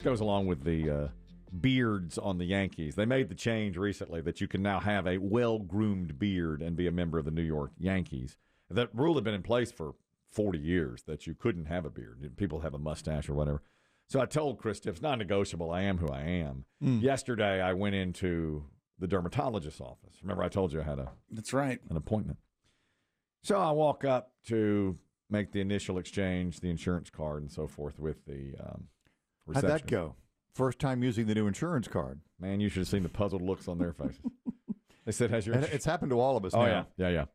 Goes along with the beards on the Yankees. They made the change recently that you can now have a well-groomed beard and be a member of the New York Yankees. That rule had been in place for 40 years that you couldn't have a beard. People have a mustache or whatever. So I told Chris, it's non-negotiable. I am who I am. Yesterday, I went into the dermatologist's office. Remember, I told you I had That's right. an appointment. So I walk up to make the initial exchange, the insurance card and so forth with the How'd that go? First time using the new insurance card. Man, you should have seen the puzzled looks on their faces. They said, has your... It's happened to all of us now. Yeah.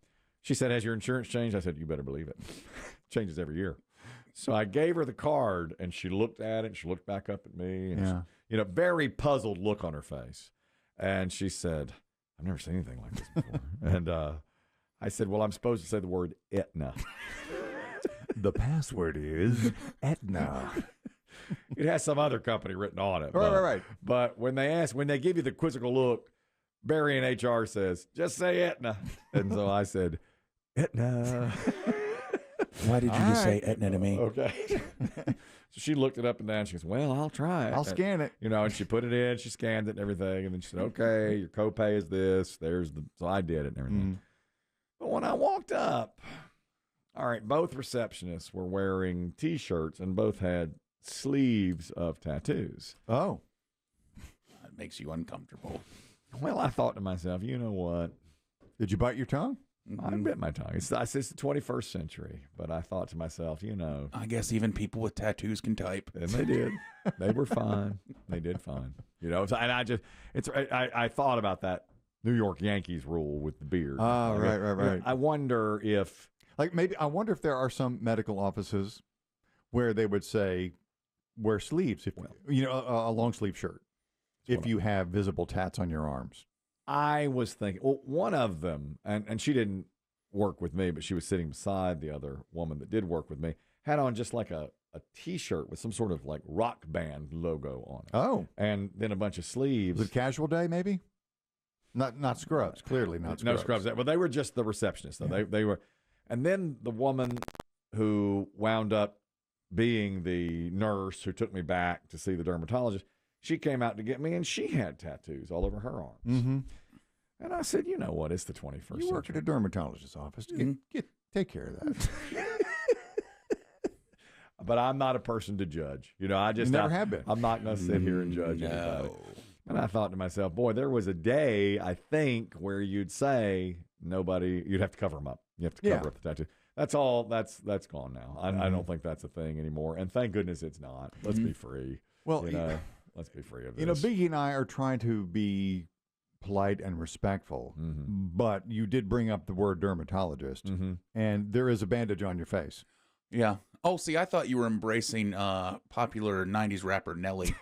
She said, has your insurance changed? I said, you better believe it. Changes every year. So I gave her the card, and she looked at it, and she looked back up at me. And she, very puzzled look on her face. And she said, I've never seen anything like this before. And I said, well, I'm supposed to say the word Aetna. The password is Aetna. It has some other company written on it. Right. But when they give you the quizzical look, Barry in HR says, just say Aetna. And so I said, Aetna. Why did you just say Aetna to me? Okay. So she looked it up and down. She goes, well, I'll try it. I'll scan it. And she put it in. She scanned it and everything. And then she said, okay, your copay is this. So I did it and everything. But when I walked up, all right, both receptionists were wearing T-shirts and both had sleeves of tattoos. Oh. That makes you uncomfortable. Well, I thought to myself, you know what? Did you bite your tongue? I bit my tongue. It's the 21st century, but I thought to myself, I guess even people with tattoos can type. And they did. They were fine. They did fine. So, and I thought about that New York Yankees rule with the beard. Oh, right. I wonder if, I wonder if there are some medical offices where they would say, wear sleeves, a long sleeve shirt, if you have visible tats on your arms. I was thinking, well, one of them, and she didn't work with me, but she was sitting beside the other woman that did work with me, had on just like a T-shirt with some sort of like rock band logo on it. Oh. And then a bunch of sleeves. Was it casual day, maybe? Not scrubs, clearly not scrubs. No scrubs. Well, they were just the receptionists. Though. Yeah. They were, and then the woman who wound up being the nurse who took me back to see the dermatologist, she came out to get me, and she had tattoos all over her arms. Mm-hmm. And I said, you know what? It's the 21st century. You work at a dermatologist's office. Take care of that. But I'm not a person to judge. I just never have been. I'm not going to sit here and judge anybody. And I thought to myself, boy, there was a day, I think, where you'd say you'd have to cover them up. You have to cover up the tattoo. That's all. That's gone now. I don't think that's a thing anymore. And thank goodness it's not. Let's be free. Well, let's be free of this. Biggie and I are trying to be polite and respectful, but you did bring up the word dermatologist, and there is a bandage on your face. Yeah. Oh, see, I thought you were embracing popular 90s rapper Nelly.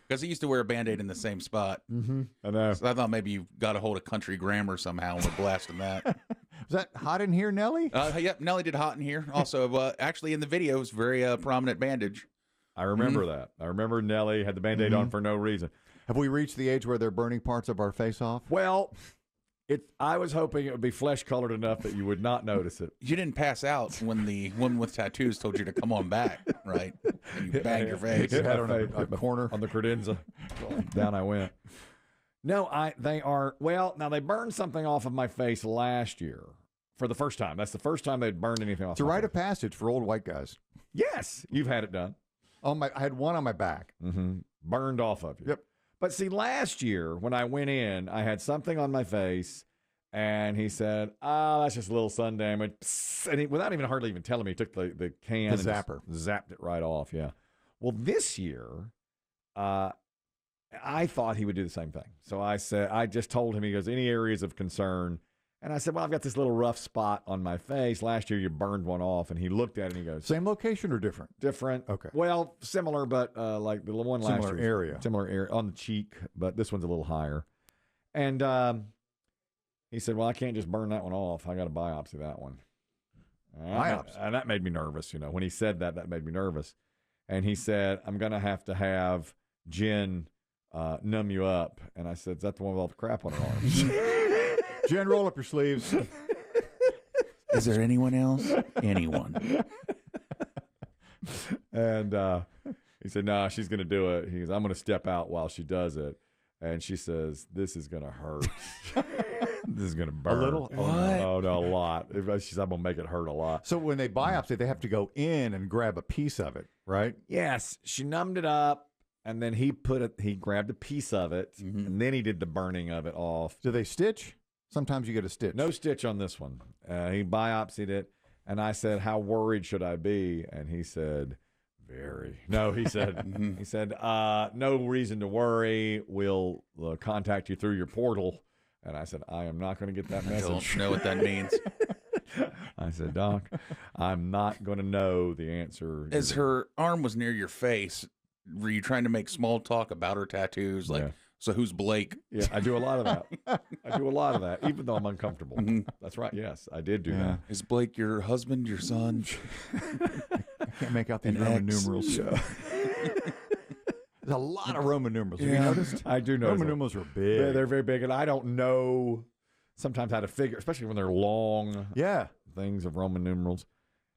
Because he used to wear a Band-Aid in the same spot. I know. So I thought maybe you got a hold of country grammar somehow and were blasting that. Was that Hot in Here, Nelly? Yep, Nelly did Hot in Here. Also, actually in the video, it's very prominent bandage. I remember that. I remember Nelly had the Band-Aid on for no reason. Have we reached the age where they're burning parts of our face off? Well, I was hoping it would be flesh-colored enough that you would not notice it. You didn't pass out when the woman with tattoos told you to come on back, right? And you banged your face. Hit on a corner. On the credenza. Down I went. No, now they burned something off of my face last year for the first time. That's the first time they'd burned anything off. It's a rite of passage for old white guys. Yes, you've had it done. I had one on my back. Burned off of you. Yep. But see, last year when I went in, I had something on my face, and he said, that's just a little sun damage. Psst, and without even hardly even telling me, he took the can and zapper. Zapped it right off, yeah. Well, this year, I thought he would do the same thing. So I just told him, he goes, any areas of concern? And I said, well, I've got this little rough spot on my face. Last year you burned one off. And he looked at it and he goes, same location or different? Different. Okay. Well, similar, but like the one last year. Similar area on the cheek, but this one's a little higher. And he said, well, I can't just burn that one off. I got to biopsy that one. And that made me nervous. When he said that made me nervous. And he said, I'm going to have Jen numb you up. And I said, is that the one with all the crap on her arms? Jen, roll up your sleeves. Is there anyone else? Anyone. And He said, "No, she's going to do it." He goes, "I'm going to step out while she does it." And she says, "This is going to hurt. This is going to burn." A little? Oh, no, a lot. She said, "I'm going to make it hurt a lot." So when they biopsy, they have to go in and grab a piece of it, right? Yes. She numbed it up, and then he grabbed a piece of it, and then he did the burning of it off. Do they stitch? Sometimes you get a stitch. No stitch on this one. He biopsied it, and I said, "How worried should I be?" And he said, "Very." No, he said, "No reason to worry. We'll contact you through your portal." And I said, "I am not going to get that message." I don't know what that means. I said, "Doc, I'm not going to know the answer." As her arm was near your face, were you trying to make small talk about her tattoos? Like, so who's Blake? Yeah, I do a lot of that. I do a lot of that, even though I'm uncomfortable. That's right. Yes, I did do that. Is Blake your husband, your son? I can't make out these Roman numerals. There's a lot of Roman numerals. Have you noticed? I do know. Roman numerals are big. They're very big, and I don't know sometimes how to figure, especially when they're long things of Roman numerals.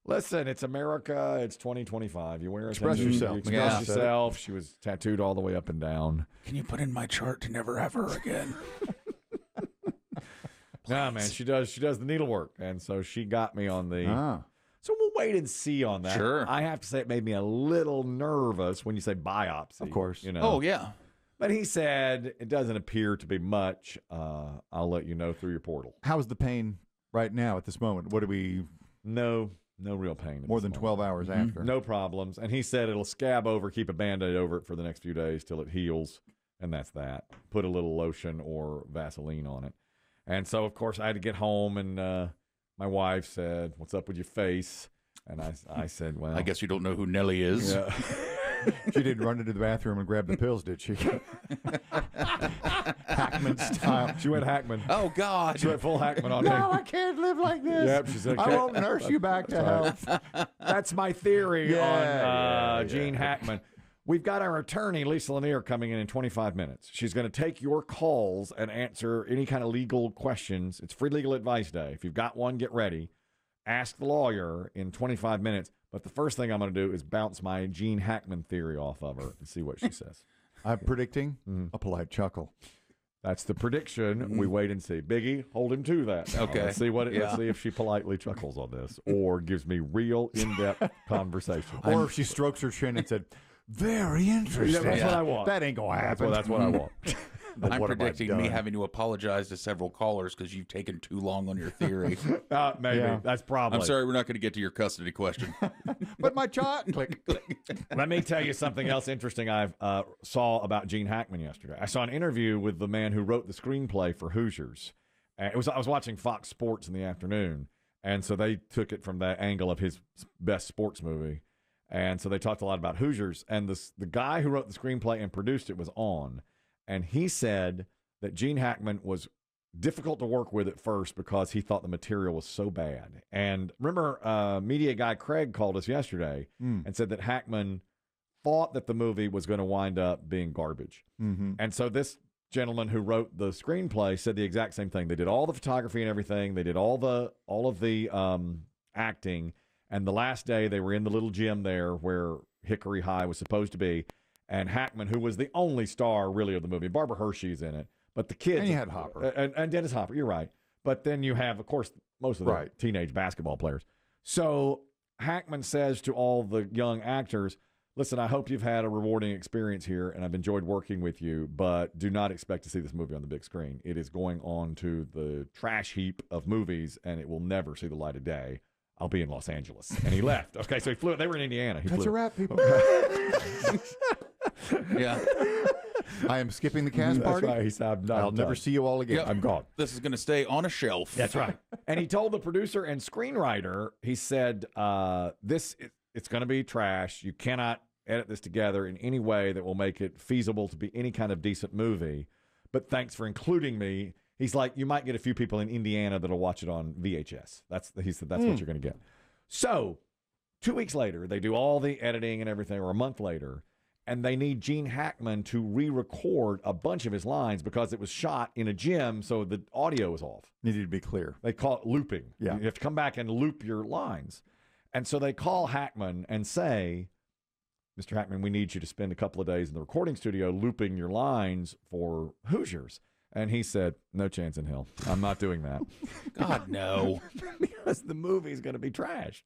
Listen, it's America. It's 2025. You wear Express yourself. You express yourself. She was tattooed all the way up and down. Can you put in my chart to never have her again? Nah, man, she does the needlework, and so she got me on the. So we'll wait and see on that. Sure. I have to say it made me a little nervous when you say biopsy. Of course. You know. Oh, yeah. But he said it doesn't appear to be much. I'll let you know through your portal. How's the pain right now at this moment? What do we... No real pain. More than 12 hours after. No problems. And he said it'll scab over, keep a Band-Aid over it for the next few days till it heals. And that's that. Put a little lotion or Vaseline on it. And so, of course, I had to get home, and my wife said, "What's up with your face?" And I said, "Well, I guess you don't know who Nellie is." Yeah. She didn't run into the bathroom and grab the pills, did she? Hackman style. She went Hackman. Oh, God. She went full Hackman on me. No, I can't live like this. Yep, she said, I won't nurse you back to health. That's my theory on Gene Hackman. We've got our attorney, Lisa Lanier, coming in 25 minutes. She's going to take your calls and answer any kind of legal questions. It's free legal advice day. If you've got one, get ready. Ask the lawyer in 25 minutes. But the first thing I'm going to do is bounce my Gene Hackman theory off of her and see what she says. I'm predicting a polite chuckle. That's the prediction. We wait and see. Biggie, hold him to that. Now. Okay. Let's see let's see if she politely chuckles on this or gives me real in-depth conversation. Or if she strokes her chin and said, "Very interesting." That's what I want. That ain't going to happen. That's what I want. I'm predicting me having to apologize to several callers because you've taken too long on your theory. Maybe. Yeah. That's probably. I'm sorry, we're not going to get to your custody question. But my chart. Click. Let me tell you something else interesting I saw about Gene Hackman yesterday. I saw an interview with the man who wrote the screenplay for Hoosiers. I was watching Fox Sports in the afternoon, and so they took it from that angle of his best sports movie. And so they talked a lot about Hoosiers. And the guy who wrote the screenplay and produced it was on. And he said that Gene Hackman was difficult to work with at first because he thought the material was so bad. And remember, media guy Craig called us yesterday and said that Hackman thought that the movie was going to wind up being garbage. And so this gentleman who wrote the screenplay said the exact same thing. They did all the photography and everything. They did all of the acting. And the last day they were in the little gym there where Hickory High was supposed to be. And Hackman, who was the only star really of the movie, Barbara Hershey's in it, but the kids. And you had Hopper. And Dennis Hopper, you're right. But then you have, of course, most of the teenage basketball players. So Hackman says to all the young actors, "Listen, I hope you've had a rewarding experience here, and I've enjoyed working with you, but do not expect to see this movie on the big screen. It is going on to the trash heap of movies, and it will never see the light of day. I'll be in Los Angeles." And he left. Okay, so he flew. They were in Indiana. That's a wrap, people. Yeah. I am skipping the cast party. That's right. He said, I'll never see you all again. Yep. I'm gone. This is going to stay on a shelf. That's right. And he told the producer and screenwriter, he said, it's going to be trash. You cannot edit this together in any way that will make it feasible to be any kind of decent movie. But thanks for including me. He's like, you might get a few people in Indiana that'll watch it on VHS. He said that's what you're going to get. So 2 weeks later, they do all the editing and everything, or a month later, and they need Gene Hackman to re-record a bunch of his lines because it was shot in a gym, so the audio is off. Needed to be clear. They call it looping. Yeah. You have to come back and loop your lines. And so they call Hackman and say, Mr. Hackman, we need you to spend a couple of days in the recording studio looping your lines for Hoosiers. And he said, no chance in hell. I'm not doing that. God, no. Because the movie's going to be trash.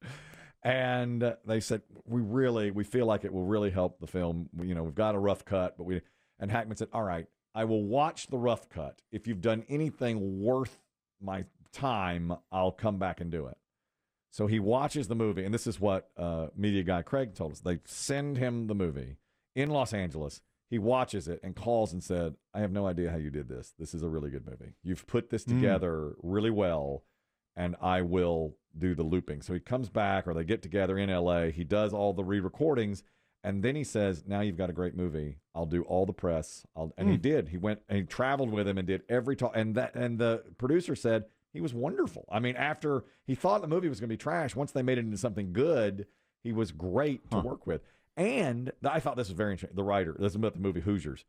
And they said, we feel like it will really help the film. We've got a rough cut, and Hackman said, all right, I will watch the rough cut. If you've done anything worth my time, I'll come back and do it. So he watches the movie, and this is what media guy Craig told us. They send him the movie in Los Angeles. He watches it and calls and said, I have no idea how you did this. This is a really good movie. You've put this together really well, and I will do the looping. So he comes back, or they get together in L.A. He does all the re-recordings, and then he says, now you've got a great movie. I'll do all the press. And he did. He went and he traveled with him and did every talk. And the producer said he was wonderful. I mean, after he thought the movie was going to be trash, once they made it into something good, he was great to work with. And I thought this was very interesting. The writer, this is about the movie Hoosiers.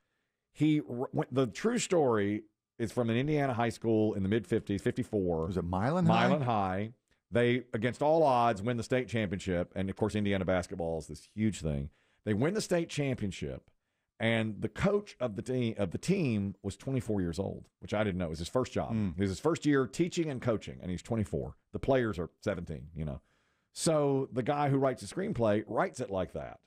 The true story is from an Indiana high school in the mid-50s, 54. Was it Milan High? Milan High. They, against all odds, win the state championship. And, of course, Indiana basketball is this huge thing. They win the state championship, and the coach of the team was 24 years old, which I didn't know. It was his first job. It was his first year teaching and coaching, and he's 24. The players are 17, So the guy who writes the screenplay writes it like that.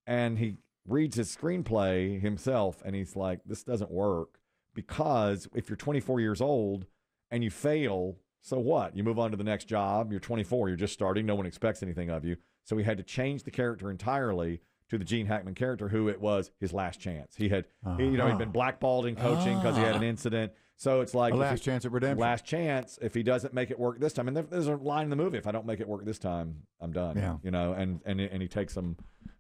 And he reads his screenplay himself, and he's like, this doesn't work, because if you're 24 years old and you fail, so what? You move on to the next job. You're 24. You're just starting. No one expects anything of you. So he had to change the character entirely to the Gene Hackman character, who it was his last chance. He had, he'd been blackballed in coaching because he had an incident. So it's like a last chance at redemption. Last chance. If he doesn't make it work this time, and there's a line in the movie: if I don't make it work this time, I'm done. Yeah. And he takes them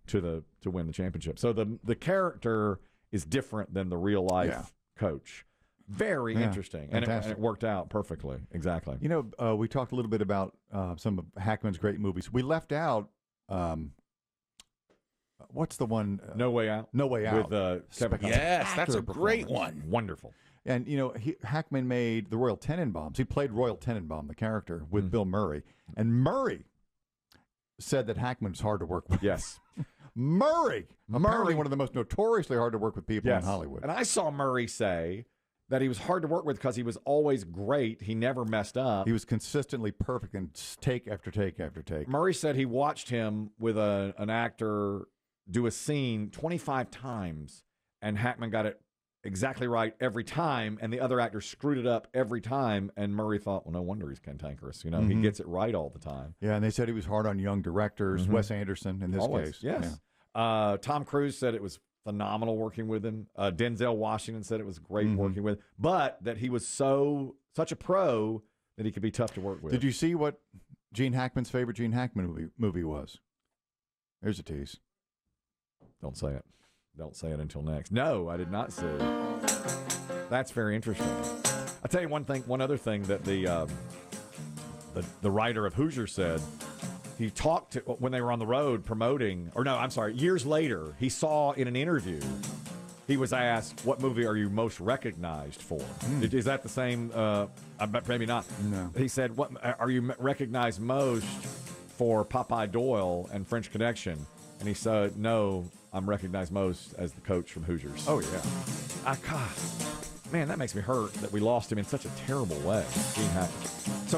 to win the championship. So the character is different than the real life coach. Very interesting, and it worked out perfectly. Exactly. We talked a little bit about some of Hackman's great movies. We left out. What's the one? No Way Out. No Way Out. With Kevin. Yes, that's a great one. Wonderful. And, Hackman made the Royal Tenenbaums. He played Royal Tenenbaum, the character, with Bill Murray. And Murray said that Hackman was hard to work with. Yes. Murray, apparently one of the most notoriously hard to work with people in Hollywood. And I saw Murray say that he was hard to work with because he was always great. He never messed up. He was consistently perfect in take after take after take. Murray said he watched him with an actor do a scene 25 times, and Hackman got it exactly right every time, and the other actor screwed it up every time, and Murray thought, well, no wonder he's cantankerous. He gets it right all the time. Yeah, and they said he was hard on young directors, Wes Anderson in this case. Yes. Yeah. Tom Cruise said it was phenomenal working with him. Denzel Washington said it was great working with him, but that he was such a pro that he could be tough to work with. Did you see what Gene Hackman's favorite Gene Hackman movie was? There's a tease. Don't say it. Don't say it until next. No, I did not see it. That's very interesting. I'll tell you one other thing that the writer of Hoosier said. He talked to, when they were on the road promoting, years later, he saw in an interview, he was asked, what movie are you most recognized for? Is that the same? I bet maybe not. No. He said, what are you recognized most for Popeye Doyle and French Connection? And he said, no, I'm recognized most as the coach from Hoosiers. Oh, yeah. Man, that makes me hurt that we lost him in such a terrible way, Gene Hackman. So